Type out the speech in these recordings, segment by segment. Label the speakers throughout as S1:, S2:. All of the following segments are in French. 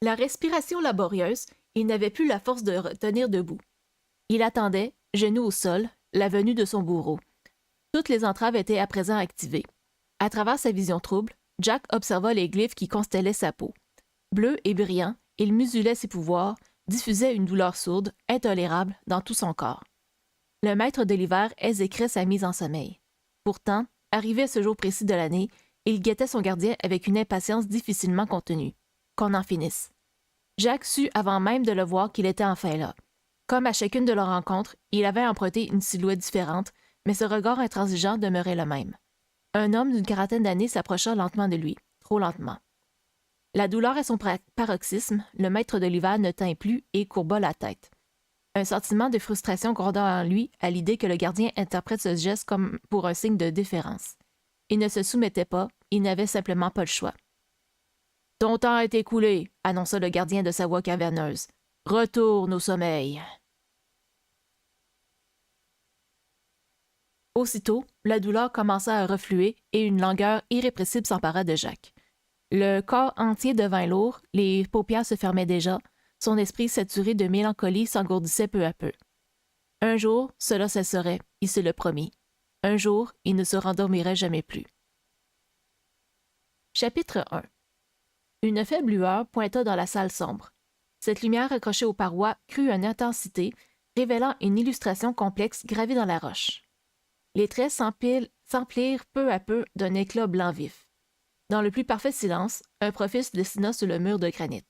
S1: La respiration laborieuse, il n'avait plus la force de tenir debout. Il attendait, genoux au sol, la venue de son bourreau. Toutes les entraves étaient à présent activées. À travers sa vision trouble, Jack observa les glyphes qui constellaient sa peau. Bleu et brillant, il muselait ses pouvoirs, diffusait une douleur sourde, intolérable, dans tout son corps. Le maître de l'hiver exécrait sa mise en sommeil. Pourtant, arrivé à ce jour précis de l'année, il guettait son gardien avec une impatience difficilement contenue. Qu'on en finisse. Jack sut avant même de le voir qu'il était enfin là. Comme à chacune de leurs rencontres, il avait emprunté une silhouette différente, mais ce regard intransigeant demeurait le même. Un homme d'une quarantaine d'années s'approcha lentement de lui, trop lentement. La douleur à son paroxysme, le maître de l'hiver ne tint plus et courba la tête. Un sentiment de frustration gronda en lui à l'idée que le gardien interprète ce geste comme pour un signe de déférence. Il ne se soumettait pas, il n'avait simplement pas le choix. « Ton temps est écoulé, » annonça le gardien de sa voix caverneuse. « Retourne au sommeil. » Aussitôt, la douleur commença à refluer et une langueur irrépressible s'empara de Jacques. Le corps entier devint lourd, les paupières se fermaient déjà, son esprit saturé de mélancolie s'engourdissait peu à peu. Un jour, cela cesserait, il se le promit. Un jour, il ne se rendormirait jamais plus. Chapitre 1. Une faible lueur pointa dans la salle sombre. Cette lumière accrochée aux parois crut une intensité, révélant une illustration complexe gravée dans la roche. Les traits s'emplirent peu à peu d'un éclat blanc vif. Dans le plus parfait silence, un profil se dessina sur le mur de granit.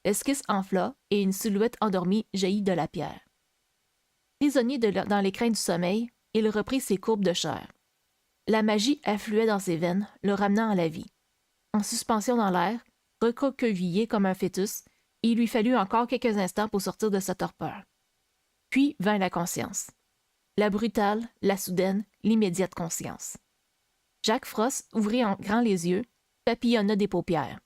S1: L'esquisse enfla et une silhouette endormie jaillit de la pierre. Prisonnier dans les craintes du sommeil, il reprit ses courbes de chair. La magie affluait dans ses veines, le ramenant à la vie. En suspension dans l'air, recroquevillé comme un fœtus, il lui fallut encore quelques instants pour sortir de sa torpeur. Puis vint la conscience. La brutale, la soudaine, l'immédiate conscience. Jack Frost ouvrit en grand les yeux, papillonna des paupières.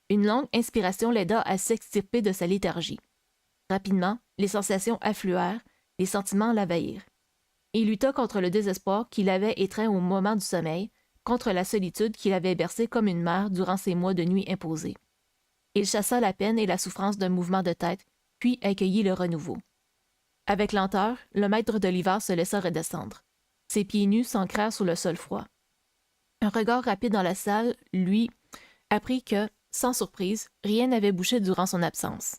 S1: Une longue inspiration l'aida à s'extirper de sa léthargie. Rapidement, les sensations affluèrent, les sentiments l'envahirent. Il lutta contre le désespoir qui l'avait étreint au moment du sommeil, contre la solitude qui l'avait bercé comme une mère durant ces mois de nuit imposés. Il chassa la peine et la souffrance d'un mouvement de tête, puis accueillit le renouveau. Avec lenteur, le maître de l'hiver se laissa redescendre. Ses pieds nus s'ancrèrent sur le sol froid. Un regard rapide dans la salle, lui, apprit que, sans surprise, rien n'avait bougé durant son absence.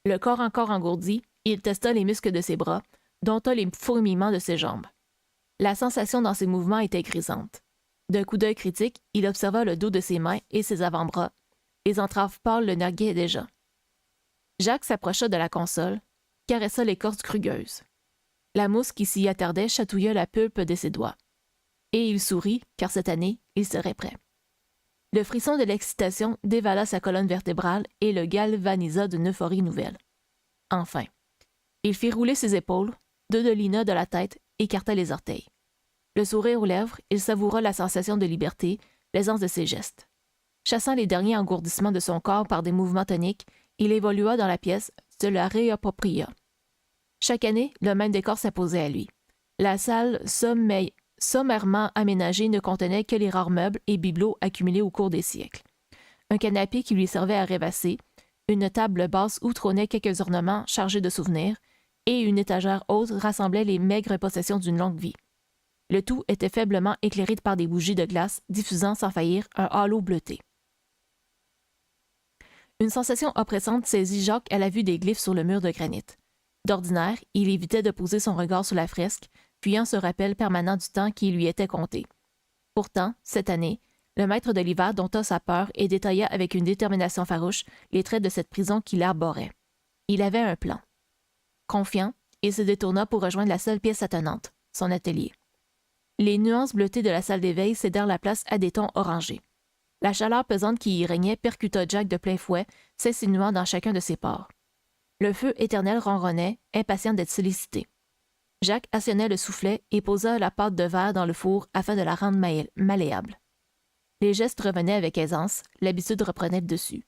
S1: Le corps encore engourdi, il testa les muscles de ses bras, dompta les fourmillements de ses jambes. La sensation dans ses mouvements était grisante. D'un coup d'œil critique, il observa le dos de ses mains et ses avant-bras. Les entraves pâles le narguaient déjà. Jacques s'approcha de la console, caressa l'écorce rugueuse. La mousse qui s'y attardait chatouilla la pulpe de ses doigts. Et il sourit, car cette année, il serait prêt. Le frisson de l'excitation dévala sa colonne vertébrale et le galvanisa d'une euphorie nouvelle. Enfin, il fit rouler ses épaules, dodelina de la tête, écarta les orteils. Le sourire aux lèvres, il savoura la sensation de liberté, l'aisance de ses gestes. Chassant les derniers engourdissements de son corps par des mouvements toniques, il évolua dans la pièce, se la réappropria. Chaque année, le même décor s'imposait à lui. La salle sommairement aménagée ne contenait que les rares meubles et bibelots accumulés au cours des siècles. Un canapé qui lui servait à rêvasser, une table basse où trônaient quelques ornements chargés de souvenirs, et une étagère haute rassemblait les maigres possessions d'une longue vie. Le tout était faiblement éclairé par des bougies de glace, diffusant sans faillir un halo bleuté. Une sensation oppressante saisit Jacques à la vue des glyphes sur le mur de granit. D'ordinaire, il évitait de poser son regard sur la fresque, fuyant ce rappel permanent du temps qui lui était compté. Pourtant, cette année, le maître de l'hiver dompta sa peur et détailla avec une détermination farouche les traits de cette prison qui l'arborait. Il avait un plan. Confiant, il se détourna pour rejoindre la seule pièce attenante, son atelier. Les nuances bleutées de la salle d'éveil cédèrent la place à des tons orangés. La chaleur pesante qui y régnait percuta Jack de plein fouet, s'insinuant dans chacun de ses pores. Le feu éternel ronronnait, impatient d'être sollicité. Jacques actionnait le soufflet et posa la pâte de verre dans le four afin de la rendre malléable. Les gestes revenaient avec aisance, l'habitude reprenait le dessus.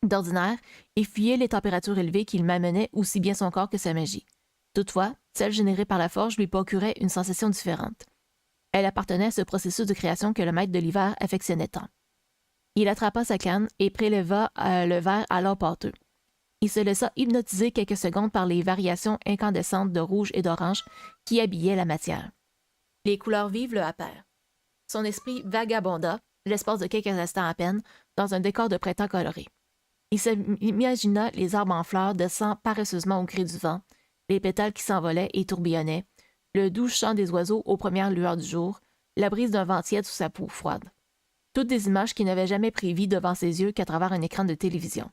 S1: D'ordinaire, il fuyait les températures élevées qu'il m'amenait aussi bien son corps que sa magie. Toutefois, celle générée par la forge lui procurait une sensation différente. Elle appartenait à ce processus de création que le maître de l'hiver affectionnait tant. Il attrapa sa canne et préleva le verre alors pâteux. Il se laissa hypnotiser quelques secondes par les variations incandescentes de rouge et d'orange qui habillaient la matière. Les couleurs vives le happèrent. Son esprit vagabonda, l'espace de quelques instants à peine, dans un décor de printemps coloré. Il s'imagina les arbres en fleurs descendant paresseusement au gré du vent, les pétales qui s'envolaient et tourbillonnaient, le doux chant des oiseaux aux premières lueurs du jour, la brise d'un vent tiède sous sa peau froide. Toutes des images qu'il n'avait jamais pris vie devant ses yeux qu'à travers un écran de télévision.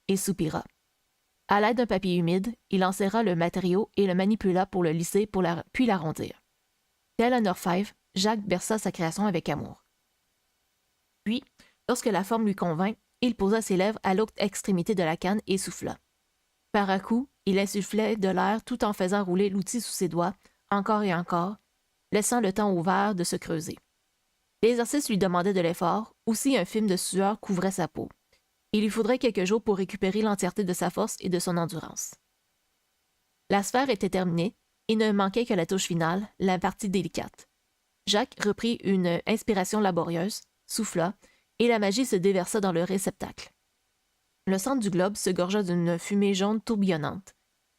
S1: Il soupira. À l'aide d'un papier humide, il en serra le matériau et le manipula pour le lisser puis l'arrondir. Tel un orfèvre, Jacques berça sa création avec amour. Puis, lorsque la forme lui convint, il posa ses lèvres à l'autre extrémité de la canne et souffla. Par à coup, il insufflait de l'air tout en faisant rouler l'outil sous ses doigts, encore et encore, laissant le temps au verre de se creuser. L'exercice lui demandait de l'effort, aussi un film de sueur couvrait sa peau. Il lui faudrait quelques jours pour récupérer l'entièreté de sa force et de son endurance. La sphère était terminée, il ne manquait que la touche finale, la partie délicate. Jacques reprit une inspiration laborieuse, souffla, et la magie se déversa dans le réceptacle. Le centre du globe se gorgea d'une fumée jaune tourbillonnante.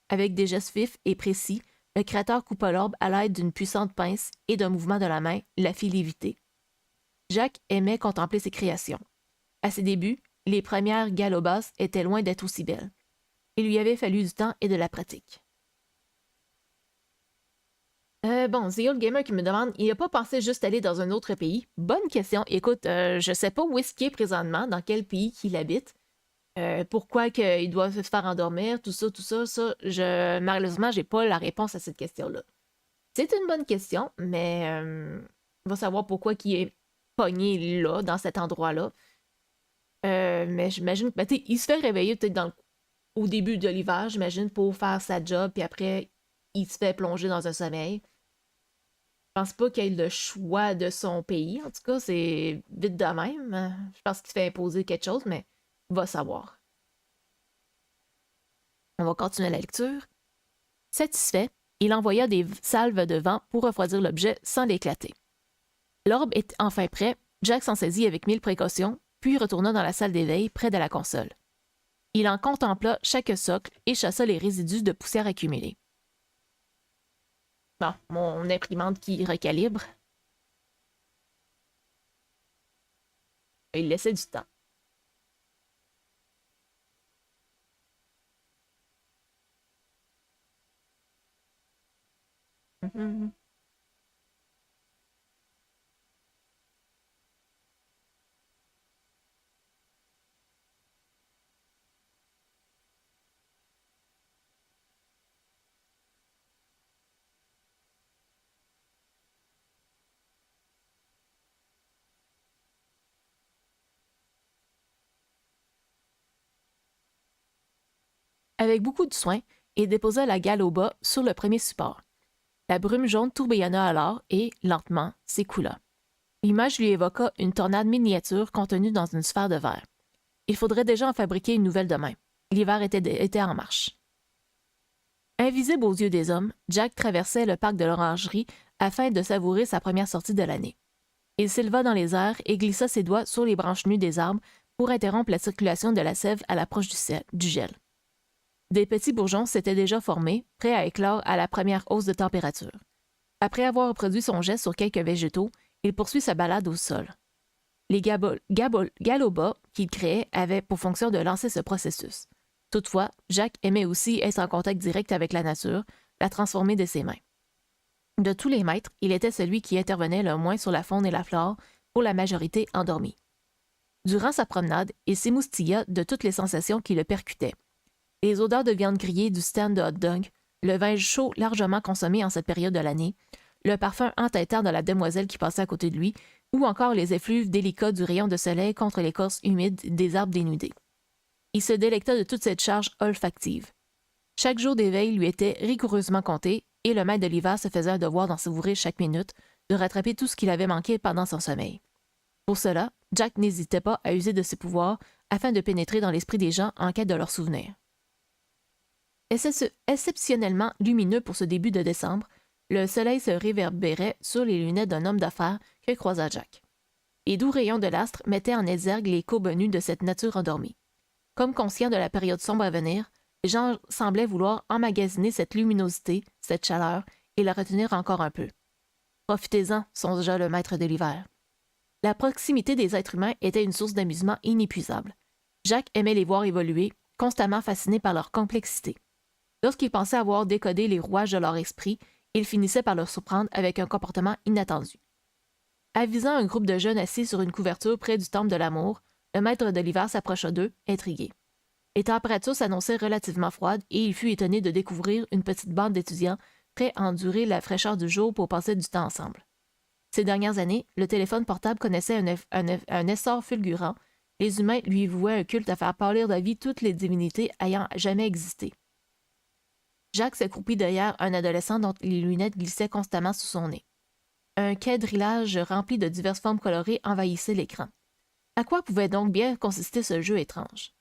S1: Avec des gestes vifs et précis, le créateur coupa l'orbe à l'aide d'une puissante pince et d'un mouvement de la main, la fit léviter. Jacques aimait contempler ses créations. À ses débuts, les premières galobas étaient loin d'être aussi belles. Il lui avait fallu du temps et de la pratique. The Old Gamer qui me demande, il n'a pas pensé juste aller dans un autre pays? Bonne question. Écoute, je sais pas où est-ce qu'il est présentement, dans quel pays qu'il habite. Pourquoi qu'il doit se faire endormir, tout ça, malheureusement, j'ai pas la réponse à cette question-là. C'est une bonne question, mais on va savoir pourquoi il est pogné là, dans cet endroit-là. Mais j'imagine que, il se fait réveiller peut-être au début de l'hiver, j'imagine, pour faire sa job, puis après, il se fait plonger dans un sommeil. Je pense pas qu'il ait le choix de son pays. En tout cas, c'est vite de même. Je pense qu'il se fait imposer quelque chose, mais il va savoir. On va continuer la lecture. Satisfait, il envoya des salves de vent pour refroidir l'objet sans l'éclater. L'orbe est enfin prêt, Jack s'en saisit avec 1000 précautions, puis retourna dans la salle d'éveil près de la console. Il en contempla chaque socle et chassa les résidus de poussière accumulés. Bon, mon imprimante qui recalibre. Il laissait du temps. Avec beaucoup de soin, il déposa la gale au bas sur le premier support. La brume jaune tourbillonna alors et, lentement, s'écoula. L'image lui évoqua une tornade miniature contenue dans une sphère de verre. Il faudrait déjà en fabriquer une nouvelle demain. L'hiver était en marche. Invisible aux yeux des hommes, Jack traversait le parc de l'orangerie afin de savourer sa première sortie de l'année. Il s'éleva dans les airs et glissa ses doigts sur les branches nues des arbres pour interrompre la circulation de la sève à l'approche du gel. Des petits bourgeons s'étaient déjà formés, prêts à éclore à la première hausse de température. Après avoir reproduit son geste sur quelques végétaux, il poursuit sa balade au sol. Les galobas qu'il créait avaient pour fonction de lancer ce processus. Toutefois, Jacques aimait aussi être en contact direct avec la nature, la transformer de ses mains. De tous les maîtres, il était celui qui intervenait le moins sur la faune et la flore, pour la majorité endormie. Durant sa promenade, il s'émoustilla de toutes les sensations qui le percutaient. Les odeurs de viande grillée du stand de hot-dog, le vin chaud largement consommé en cette période de l'année, le parfum entêtant de la demoiselle qui passait à côté de lui, ou encore les effluves délicats du rayon de soleil contre l'écorce humide des arbres dénudés. Il se délecta de toute cette charge olfactive. Chaque jour d'éveil lui était rigoureusement compté, et le maître de l'hiver se faisait un devoir d'en savourer chaque minute, de rattraper tout ce qu'il avait manqué pendant son sommeil. Pour cela, Jack n'hésitait pas à user de ses pouvoirs afin de pénétrer dans l'esprit des gens en quête de leurs souvenirs. Exceptionnellement lumineux pour ce début de décembre, le soleil se réverbérait sur les lunettes d'un homme d'affaires que croisa Jack. Les doux rayons de l'astre mettaient en exergue les courbes nues de cette nature endormie. Comme conscients de la période sombre à venir, les gens semblaient vouloir emmagasiner cette luminosité, cette chaleur, et la retenir encore un peu. Profitez-en, songea le maître de l'hiver. La proximité des êtres humains était une source d'amusement inépuisable. Jacques aimait les voir évoluer, constamment fasciné par leur complexité. Lorsqu'il pensait avoir décodé les rouages de leur esprit, il finissait par leur surprendre avec un comportement inattendu. Avisant un groupe de jeunes assis sur une couverture près du temple de l'amour, le maître de l'hiver s'approcha d'eux, intrigué. Les températures s'annonçaient relativement froides et il fut étonné de découvrir une petite bande d'étudiants prêts à endurer la fraîcheur du jour pour passer du temps ensemble. Ces dernières années, le téléphone portable connaissait un essor fulgurant. Les humains lui vouaient un culte à faire pâlir de vie toutes les divinités ayant jamais existé. Jacques s'accroupit derrière un adolescent dont les lunettes glissaient constamment sous son nez. Un quadrillage rempli de diverses formes colorées envahissait l'écran. À quoi pouvait donc bien consister ce jeu étrange?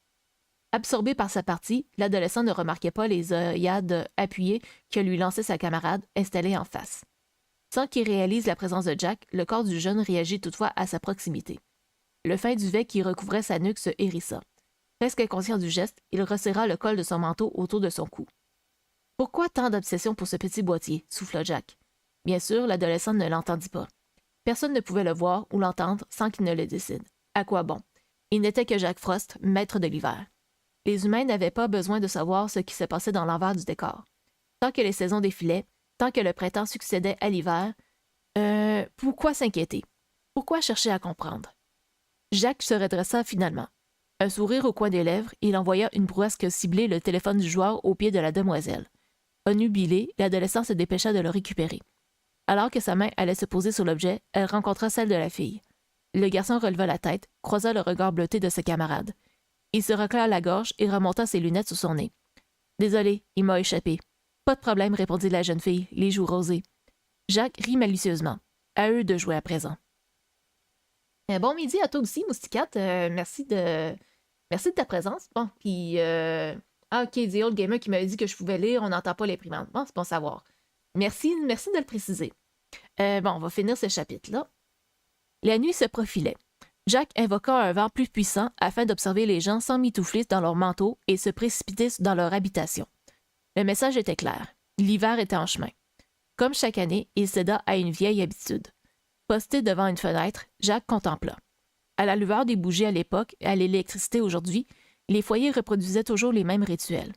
S1: Absorbé par sa partie, l'adolescent ne remarquait pas les œillades appuyées que lui lançait sa camarade, installée en face. Sans qu'il réalise la présence de Jack, le corps du jeune réagit toutefois à sa proximité. Le fin duvet qui recouvrait sa nuque se hérissa. Presque inconscient du geste, il resserra le col de son manteau autour de son cou. « Pourquoi tant d'obsession pour ce petit boîtier » souffla Jack. Bien sûr, l'adolescent ne l'entendit pas. Personne ne pouvait le voir ou l'entendre sans qu'il ne le décide. À quoi bon? Il n'était que Jack Frost, maître de l'hiver. Les humains n'avaient pas besoin de savoir ce qui se passait dans l'envers du décor. Tant que les saisons défilaient, tant que le printemps succédait à l'hiver, pourquoi s'inquiéter? Pourquoi chercher à comprendre? Jacques se redressa finalement. Un sourire au coin des lèvres, il envoya une brouasque cibler le téléphone du joueur au pied de la demoiselle. Onnubilée, l'adolescent se dépêcha de le récupérer. Alors que sa main allait se poser sur l'objet, elle rencontra celle de la fille. Le garçon releva la tête, croisa le regard bleuté de ses camarades. Il se racla la gorge et remonta ses lunettes sous son nez. « Désolé, il m'a échappé. »« Pas de problème, répondit la jeune fille, les joues rosées. Jacques rit malicieusement. À eux de jouer à présent. Bon midi à toi aussi, Mousticate. Merci de ta présence. Bon, puis... ok, The Old Gamer qui m'avait dit que je pouvais lire, on n'entend pas l'imprimante. Bon, c'est bon à savoir. Merci de le préciser. Bon, on va finir ce chapitre-là. La nuit se profilait. Jack invoqua un vent plus puissant afin d'observer les gens s'emmitoufler dans leurs manteaux et se précipiter dans leur habitation. Le message était clair. L'hiver était en chemin. Comme chaque année, il céda à une vieille habitude. Posté devant une fenêtre, Jack contempla. À la lueur des bougies à l'époque et à l'électricité aujourd'hui, les foyers reproduisaient toujours les mêmes rituels.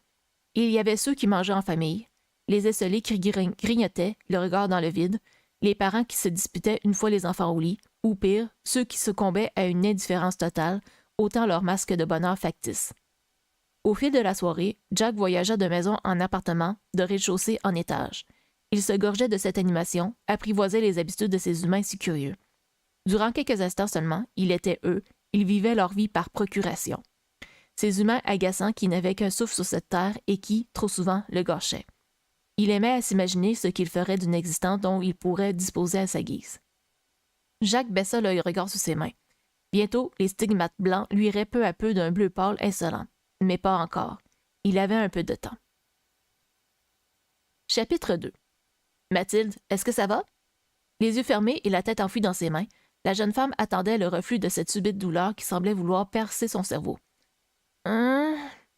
S1: Il y avait ceux qui mangeaient en famille, les esselés qui grignotaient, le regard dans le vide, les parents qui se disputaient une fois les enfants au lit, ou pire, ceux qui succombaient à une indifférence totale, ôtant leur masque de bonheur factice. Au fil de la soirée, Jack voyagea de maison en appartement, de rez-de-chaussée en étage. Il se gorgeait de cette animation, apprivoisait les habitudes de ces humains si curieux. Durant quelques instants seulement, il était eux, ils vivaient leur vie par procuration. Ces humains agaçants qui n'avaient qu'un souffle sur cette terre et qui, trop souvent, le gâchaient. Il aimait à s'imaginer ce qu'il ferait d'une existence dont il pourrait disposer à sa guise. Jacques baissa le regard sous ses mains. Bientôt, les stigmates blancs luiraient peu à peu d'un bleu pâle insolent. Mais pas encore. Il avait un peu de temps. Chapitre 2. Mathilde, est-ce que ça va? Les yeux fermés et la tête enfouie dans ses mains, la jeune femme attendait le reflux de cette subite douleur qui semblait vouloir percer son cerveau.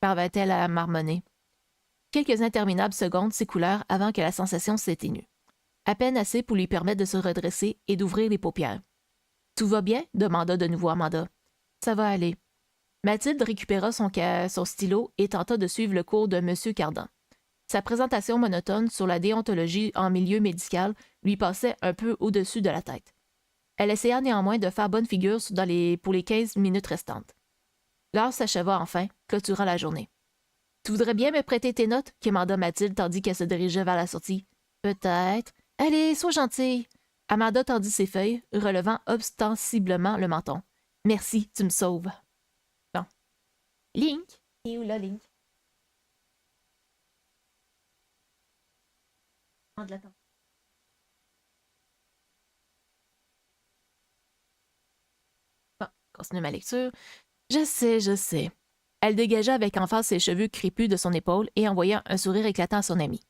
S1: Parvint-elle à marmonner. Quelques interminables secondes s'écoulèrent avant que la sensation s'éteignût. À peine assez pour lui permettre de se redresser et d'ouvrir les paupières. « Tout va bien? » demanda de nouveau Amanda. « Ça va aller. » Mathilde récupéra son stylo et tenta de suivre le cours de M. Cardan. Sa présentation monotone sur la déontologie en milieu médical lui passait un peu au-dessus de la tête. Elle essaya néanmoins de faire bonne figure pour les 15 minutes restantes. L'heure s'acheva enfin, clôturant la journée. « Tu voudrais bien me prêter tes notes? » quémanda Mathilde tandis qu'elle se dirigeait vers la sortie. « Peut-être. Allez, sois gentille. » Amanda tendit ses feuilles, relevant ostensiblement le menton. « Merci, tu me sauves. » Bon. Link? Et où là, Link? De la temps. Bon, continue ma lecture. Je sais. Elle dégagea avec emphase ses cheveux crépus de son épaule et envoya un sourire éclatant à son ami.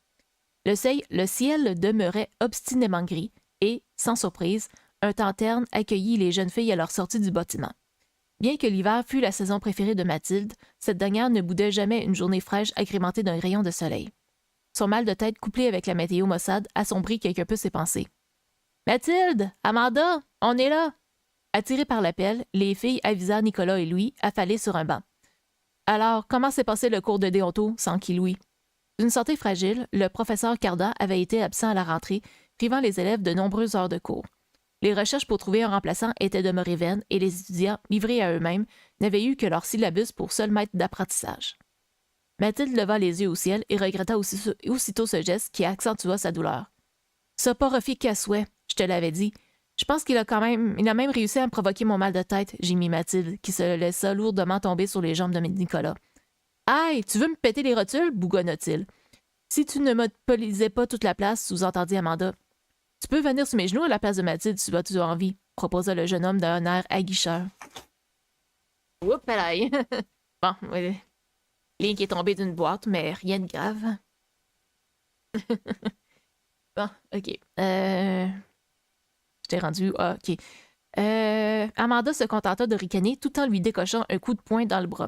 S1: Le ciel demeurait obstinément gris et, sans surprise, Un temps terne accueillit les jeunes filles à leur sortie du bâtiment. Bien que l'hiver fût la saison préférée de Mathilde, cette dernière ne boudait jamais une journée fraîche agrémentée d'un rayon de soleil. Son mal de tête couplé avec la météo maussade assombrit quelque peu ses pensées. « Mathilde! Amanda! On est là! » Attirées par l'appel, les filles avisèrent Nicolas et Louis, affalés sur un banc. « Alors, comment s'est passé le cours de déonto? » s'enquit Louis. D'une santé fragile, le professeur Cardan avait été absent à la rentrée, privant les élèves de nombreuses heures de cours. Les recherches pour trouver un remplaçant étaient demeurées vaines et les étudiants, livrés à eux-mêmes, n'avaient eu que leur syllabus pour seul maître d'apprentissage. Mathilde leva les yeux au ciel et regretta aussitôt ce geste qui accentua sa douleur. « Soporifique qu'à souhait, je te l'avais dit. Je pense qu'il a même réussi à me provoquer mon mal de tête, » gémit Mathilde, qui se laissa lourdement tomber sur les jambes de Nicolas. « Aïe, tu veux me péter les rotules? » bougonna-t-il. « Si tu ne monopolisais pas toute la place, sous-entendit Amanda. « Tu peux venir sur mes genoux à la place de Mathilde si tu as envie, » proposa le jeune homme d'un air aguicheur. « Oups, palaille! » Bon, oui. Link est tombé d'une boîte, mais rien de grave. Bon, OK. Je t'ai rendu... Ah, OK. Amanda se contenta de ricaner tout en lui décochant un coup de poing dans le bras.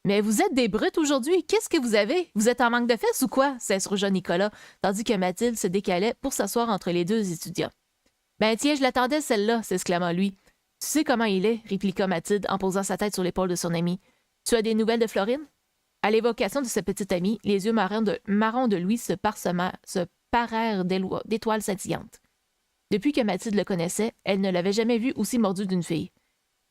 S1: « Mais vous êtes des brutes aujourd'hui. Qu'est-ce que vous avez? Vous êtes en manque de fesses ou quoi? » s'insurgea Nicolas, tandis que Mathilde se décalait pour s'asseoir entre les deux étudiants. « Ben tiens, je l'attendais, celle-là, » s'exclama lui. « Tu sais comment il est, » répliqua Mathilde en posant sa tête sur l'épaule de son ami. « Tu as des nouvelles de Florine? » À l'évocation de sa petite amie, les yeux marrons de Louis se parèrent d'étoiles scintillantes. Depuis que Mathilde le connaissait, elle ne l'avait jamais vu aussi mordu d'une fille.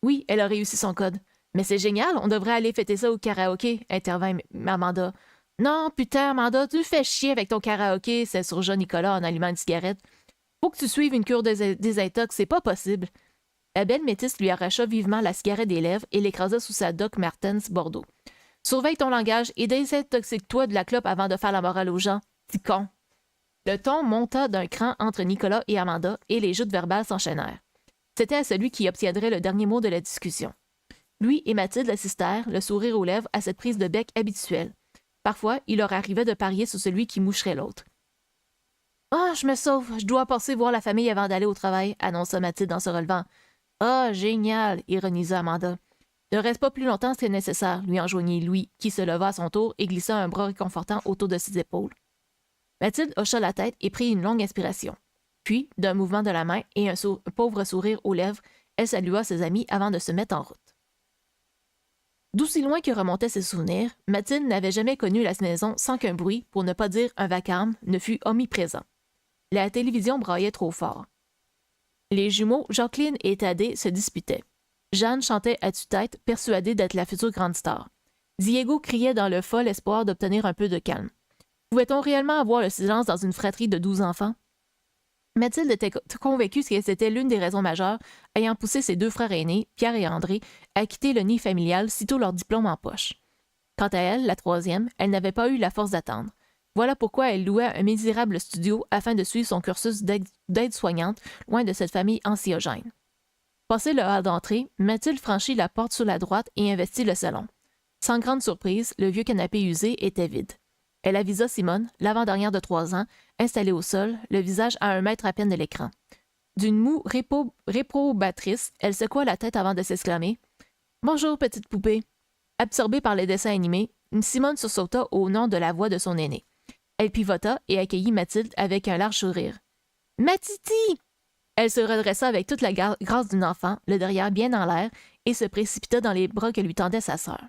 S1: Oui, elle a réussi son code. Mais c'est génial, on devrait aller fêter ça au karaoké, intervint Amanda. Non, putain, Amanda, tu me fais chier avec ton karaoké, s'insurgea Nicolas en allumant une cigarette. Faut que tu suives une cure des intox, c'est pas possible. La belle métisse lui arracha vivement la cigarette des lèvres et l'écrasa sous sa Doc Martens Bordeaux. Surveille ton langage et désintoxique-toi de la clope avant de faire la morale aux gens, petit con. Le ton monta d'un cran entre Nicolas et Amanda et les joutes verbales s'enchaînèrent. C'était à celui qui obtiendrait le dernier mot de la discussion. Lui et Mathilde assistèrent, le sourire aux lèvres, à cette prise de bec habituelle. Parfois, il leur arrivait de parier sur celui qui moucherait l'autre. « Ah, je me sauve, je dois passer voir la famille avant d'aller au travail, » annonça Mathilde en se relevant. « Ah, génial, » ironisa Amanda. « Ne reste pas plus longtemps que nécessaire, » lui enjoignit Louis, qui se leva à son tour et glissa un bras réconfortant autour de ses épaules. Mathilde hocha la tête et prit une longue inspiration. Puis, d'un mouvement de la main et un pauvre sourire aux lèvres, elle salua ses amis avant de se mettre en route. D'aussi loin que remontaient ses souvenirs, Mathilde n'avait jamais connu la maison sans qu'un bruit, pour ne pas dire un vacarme, ne fût omniprésent. La télévision braillait trop fort. Les jumeaux, Jacqueline et Thaddée, se disputaient. Jeanne chantait à tue-tête, persuadée d'être la future grande star. Diego criait dans le fol espoir d'obtenir un peu de calme. Pouvait-on réellement avoir le silence dans une fratrie de 12 enfants? Mathilde était convaincue que c'était l'une des raisons majeures ayant poussé ses deux frères aînés, Pierre et André, à quitter le nid familial sitôt leur diplôme en poche. Quant à elle, la troisième, elle n'avait pas eu la force d'attendre. Voilà pourquoi elle louait un misérable studio afin de suivre son cursus d'aide-soignante loin de cette famille anxiogène. Passé le hall d'entrée, Mathilde franchit la porte sur la droite et investit le salon. Sans grande surprise, le vieux canapé usé était vide. Elle avisa Simone, l'avant-dernière de 3 ans, installée au sol, le visage à 1 mètre à peine de l'écran. D'une moue réprobatrice, elle secoua la tête avant de s'exclamer « Bonjour, petite poupée ». Absorbée par les dessins animés, Simone sursauta au nom de la voix de son aînée. Elle pivota et accueillit Mathilde avec un large sourire. « Matiti !» Elle se redressa avec toute la grâce d'une enfant, le derrière bien en l'air, et se précipita dans les bras que lui tendait sa sœur.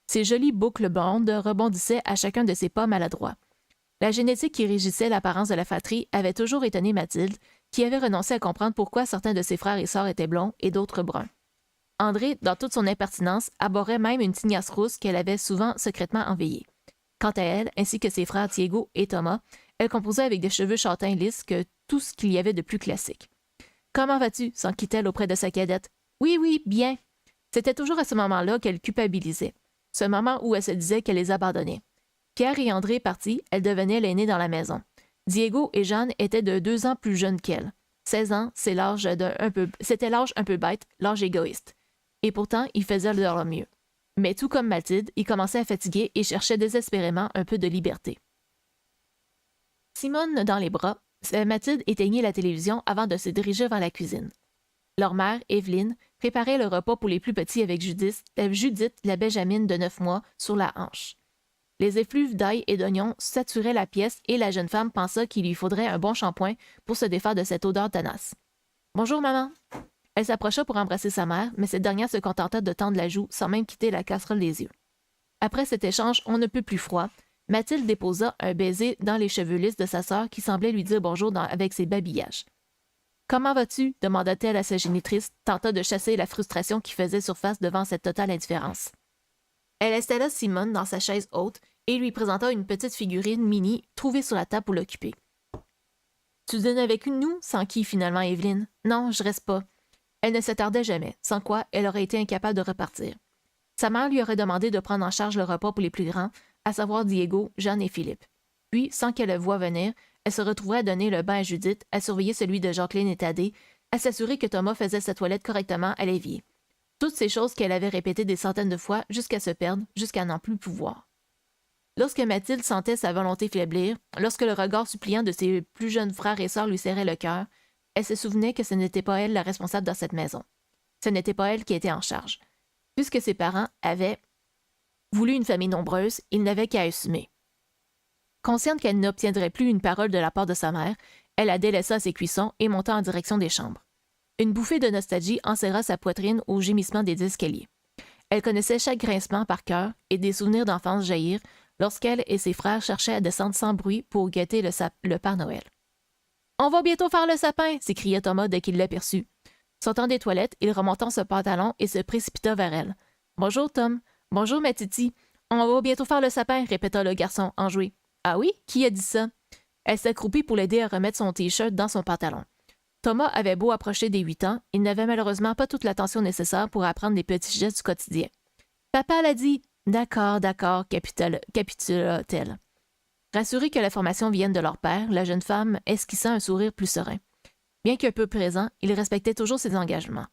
S1: Ses jolies boucles blondes rebondissaient à chacun de ses pas maladroits. La génétique qui régissait l'apparence de la fratrie avait toujours étonné Mathilde, qui avait renoncé à comprendre pourquoi certains de ses frères et sœurs étaient blonds et d'autres bruns. André, dans toute son impertinence, abhorrait même une tignasse rousse qu'elle avait souvent secrètement enveillée. Quant à elle, ainsi que ses frères Diego et Thomas, elle composait avec des cheveux châtains lisses que tout ce qu'il y avait de plus classique. « Comment vas-tu » s'enquit-elle auprès de sa cadette. « Oui, oui, bien. » C'était toujours à ce moment-là qu'elle culpabilisait. Ce moment où elle se disait qu'elle les abandonnait. Pierre et André partis, elle devenait l'aînée dans la maison. Diego et Jeanne étaient de 2 ans plus jeunes qu'elle. 16 ans, c'était l'âge un peu bête, l'âge égoïste. Et pourtant, ils faisaient de leur mieux. Mais tout comme Mathilde, ils commençaient à fatiguer et cherchaient désespérément un peu de liberté. Simone dans les bras, Mathilde éteignit la télévision avant de se diriger vers la cuisine. Leur mère, Evelyne, préparait le repas pour les plus petits avec Judith, la Benjamine de 9 mois, sur la hanche. Les effluves d'ail et d'oignons saturaient la pièce et la jeune femme pensa qu'il lui faudrait un bon shampoing pour se défaire de cette odeur tenace. « Bonjour, maman! » Elle s'approcha pour embrasser sa mère, mais cette dernière se contenta de tendre la joue sans même quitter la casserole des yeux. Après cet échange on ne peut plus froid, Mathilde déposa un baiser dans les cheveux lisses de sa sœur qui semblait lui dire bonjour avec ses babillages. « Comment vas-tu? » demanda-t-elle à sa génitrice, tentant de chasser la frustration qui faisait surface devant cette totale indifférence. Elle installa Simone dans sa chaise haute et lui présenta une petite figurine mini trouvée sur la table pour l'occuper. « Tu dînes avec nous? » s'enquit finalement Evelyne. « Non, je reste pas. » Elle ne s'attardait jamais, sans quoi elle aurait été incapable de repartir. Sa mère lui aurait demandé de prendre en charge le repas pour les plus grands, à savoir Diego, Jeanne et Philippe. Puis, sans qu'elle le voie venir, elle se retrouverait à donner le bain à Judith, à surveiller celui de Jacqueline et Thaddée, à s'assurer que Thomas faisait sa toilette correctement à l'évier. Toutes ces choses qu'elle avait répétées des centaines de fois jusqu'à se perdre, jusqu'à n'en plus pouvoir. Lorsque Mathilde sentait sa volonté faiblir, lorsque le regard suppliant de ses plus jeunes frères et sœurs lui serrait le cœur, elle se souvenait que ce n'était pas elle la responsable dans cette maison. Ce n'était pas elle qui était en charge. Puisque ses parents avaient voulu une famille nombreuse, ils n'avaient qu'à assumer. Consciente qu'elle n'obtiendrait plus une parole de la part de sa mère, elle la délaissa à ses cuissons et monta en direction des chambres. Une bouffée de nostalgie enserra sa poitrine au gémissement des escaliers. Elle connaissait chaque grincement par cœur et des souvenirs d'enfance jaillirent lorsqu'elle et ses frères cherchaient à descendre sans bruit pour guetter le Père Noël. « On va bientôt faire le sapin! » s'écria Thomas dès qu'il l'aperçut. Sortant des toilettes, il remonta son pantalon et se précipita vers elle. « Bonjour, Tom. Bonjour, ma titi. On va bientôt faire le sapin, » répéta le garçon enjoué. « Ah oui? Qui a dit ça? » Elle s'accroupit pour l'aider à remettre son T-shirt dans son pantalon. Thomas avait beau approcher des 8 ans, il n'avait malheureusement pas toute l'attention nécessaire pour apprendre les petits gestes du quotidien. « Papa l'a dit. »« D'accord, d'accord, » capitula-t-elle. Rassurée que l'information vienne de leur père, la jeune femme esquissa un sourire plus serein. Bien qu'un peu présent, il respectait toujours ses engagements.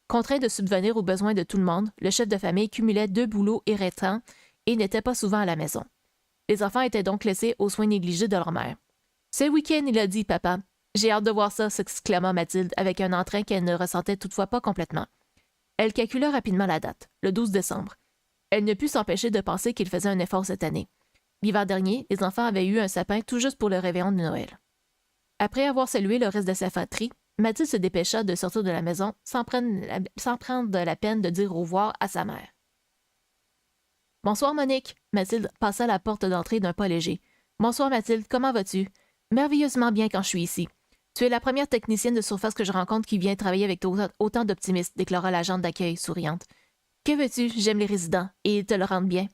S1: Contraint de subvenir aux besoins de tout le monde, le chef de famille cumulait 2 boulots irritants et n'était pas souvent à la maison. Les enfants étaient donc laissés aux soins négligés de leur mère. « C'est le week-end, il a dit, papa. J'ai hâte de voir ça, » s'exclama Mathilde avec un entrain qu'elle ne ressentait toutefois pas complètement. Elle calcula rapidement la date, le 12 décembre. Elle ne put s'empêcher de penser qu'il faisait un effort cette année. L'hiver dernier, les enfants avaient eu un sapin tout juste pour le réveillon de Noël. Après avoir salué le reste de sa fratrie, Mathilde se dépêcha de sortir de la maison sans prendre la peine de dire au revoir à sa mère. « Bonsoir, Monique. » Mathilde passa la porte d'entrée d'un pas léger. « Bonsoir, Mathilde. Comment vas-tu? »« Merveilleusement bien quand je suis ici. Tu es la première technicienne de surface que je rencontre qui vient travailler avec autant d'optimisme, » déclara l'agente d'accueil, souriante. « Que veux-tu? J'aime les résidents, et ils te le rendent bien. »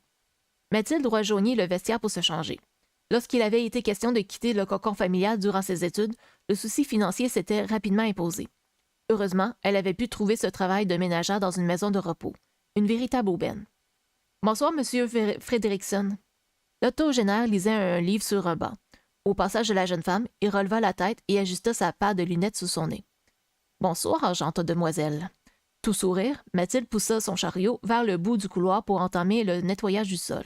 S1: Mathilde rejoignit le vestiaire pour se changer. Lorsqu'il avait été question de quitter le cocon familial durant ses études, le souci financier s'était rapidement imposé. Heureusement, elle avait pu trouver ce travail de ménagère dans une maison de repos. Une véritable aubaine. « Bonsoir, monsieur Frederickson. » L'octogénaire lisait un livre sur un banc. Au passage de la jeune femme, il releva la tête et ajusta sa paire de lunettes sous son nez. « Bonsoir, gentille demoiselle. » Tout sourire, Mathilde poussa son chariot vers le bout du couloir pour entamer le nettoyage du sol.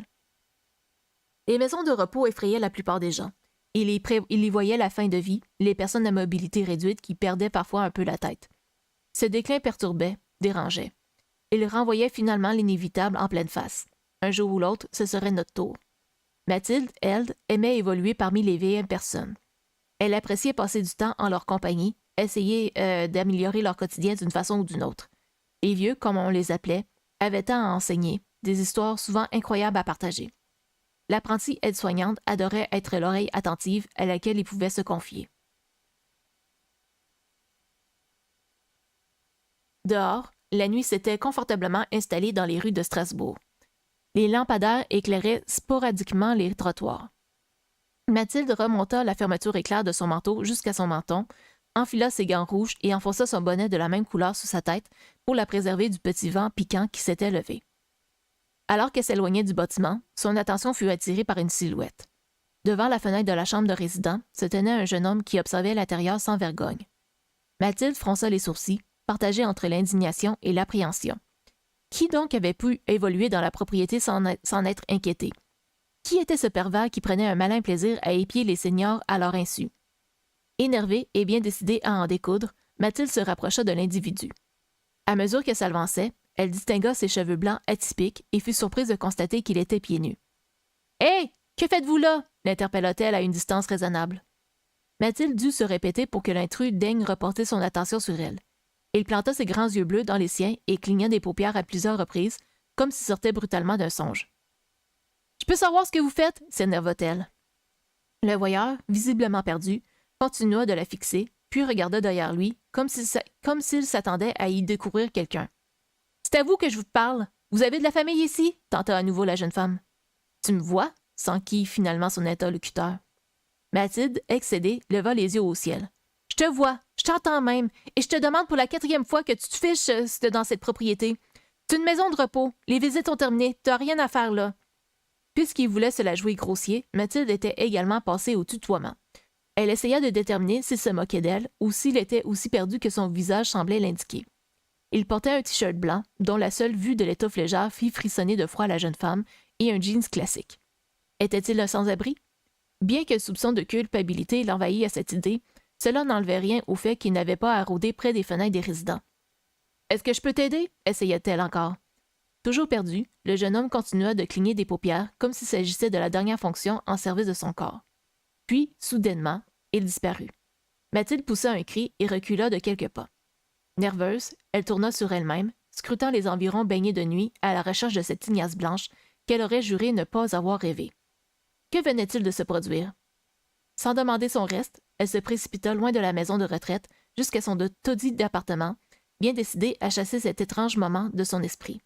S1: Les maisons de repos effrayaient la plupart des gens. Il y voyait la fin de vie, les personnes à mobilité réduite qui perdaient parfois un peu la tête. Ce déclin perturbait, dérangeait. Il renvoyait finalement l'inévitable en pleine face. Un jour ou l'autre, ce serait notre tour. Mathilde, elle, aimait évoluer parmi les vieilles personnes. Elle appréciait passer du temps en leur compagnie, essayer d'améliorer leur quotidien d'une façon ou d'une autre. Les vieux, comme on les appelait, avaient tant à enseigner, des histoires souvent incroyables à partager. L'apprentie aide-soignante adorait être l'oreille attentive à laquelle il pouvait se confier. Dehors, la nuit s'était confortablement installée dans les rues de Strasbourg. Les lampadaires éclairaient sporadiquement les trottoirs. Mathilde remonta la fermeture éclair de son manteau jusqu'à son menton, enfila ses gants rouges et enfonça son bonnet de la même couleur sous sa tête pour la préserver du petit vent piquant qui s'était levé. Alors qu'elle s'éloignait du bâtiment, son attention fut attirée par une silhouette. Devant la fenêtre de la chambre de résident se tenait un jeune homme qui observait l'intérieur sans vergogne. Mathilde fronça les sourcils, partagée entre l'indignation et l'appréhension. Qui donc avait pu évoluer dans la propriété sans être inquiété? Qui était ce pervers qui prenait un malin plaisir à épier les seniors à leur insu? Énervée et bien décidée à en découdre, Mathilde se rapprocha de l'individu. À mesure que s'avançait, elle distingua ses cheveux blancs atypiques et fut surprise de constater qu'il était pieds nus. « Hé! Que faites-vous là? » l'interpella-t-elle à une distance raisonnable. Mathilde dut se répéter pour que l'intrus daigne reporter son attention sur elle. Il planta ses grands yeux bleus dans les siens et cligna des paupières à plusieurs reprises, comme s'il sortait brutalement d'un songe. « Je peux savoir ce que vous faites? » s'énerva-t-elle. Le voyeur, visiblement perdu, continua de la fixer, puis regarda derrière lui, comme s'il s'attendait à y découvrir quelqu'un. « C'est à vous que je vous parle. Vous avez de la famille ici? » tenta à nouveau la jeune femme. « Tu me vois? » s'enquit finalement son interlocuteur. Mathilde, excédée, leva les yeux au ciel. « Je te vois, je t'entends même, et je te demande pour la 4e fois que tu te fiches dans cette propriété. C'est une maison de repos, les visites sont terminées, t'as rien à faire là. » Puisqu'il voulait se la jouer grossier, Mathilde était également passée au tutoiement. Elle essaya de déterminer s'il se moquait d'elle ou s'il était aussi perdu que son visage semblait l'indiquer. Il portait un t-shirt blanc, dont la seule vue de l'étoffe légère fit frissonner de froid la jeune femme, et un jeans classique. Était-il un sans-abri? Bien que le soupçon de culpabilité l'envahît à cette idée, cela n'enlevait rien au fait qu'il n'avait pas à rôder près des fenêtres des résidents. « Est-ce que je peux t'aider? » essaya-t-elle encore. Toujours perdu, le jeune homme continua de cligner des paupières comme s'il s'agissait de la dernière fonction en service de son corps. Puis, soudainement, il disparut. Mathilde poussa un cri et recula de quelques pas. Nerveuse, elle tourna sur elle-même, scrutant les environs baignés de nuit à la recherche de cette tignasse blanche qu'elle aurait juré ne pas avoir rêvée. Que venait-il de se produire? Sans demander son reste, elle se précipita loin de la maison de retraite jusqu'à son taudis d'appartement, bien décidée à chasser cet étrange moment de son esprit.